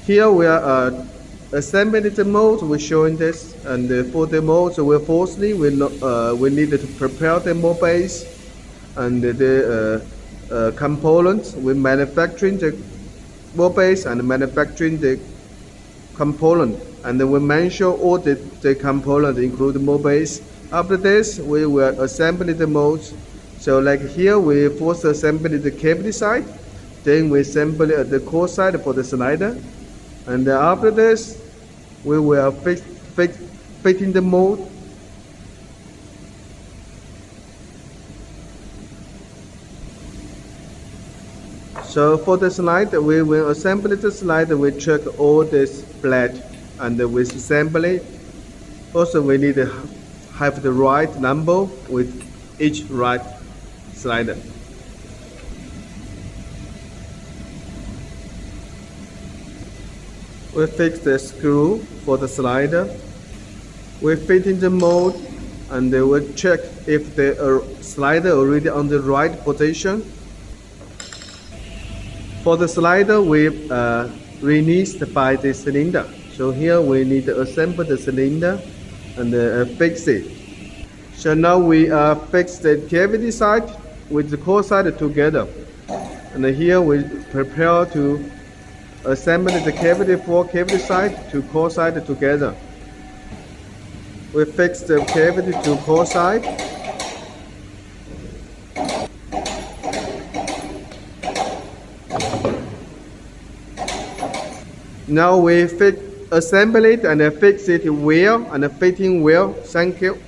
Here we are assembling the mold. We're showing this, and for the mold, firstly we need to prepare the mold base and the components. We're manufacturing the mold base and manufacturing the component, and then we mention all the components, include the mold base. After this, we will assemble the molds. So like here, we first assemble the cavity side, then we assemble the core side for the slider, and then after this, we will fit in the mold. So for the slider, we will assemble the slider. We check all this flat and we assemble it. Also, we need to have the right number with each right slider. We fix the screw for the slider. We fit in the mold and we check if the slider already on the right position. For the slider, we released by the cylinder. So here we need to assemble the cylinder and fix it. So now we fix the cavity side with the core side together. And here we prepare to assemble the cavity side to core side together. We fix the cavity to core side. Now we assemble it and fix it well and fitting well. Thank you.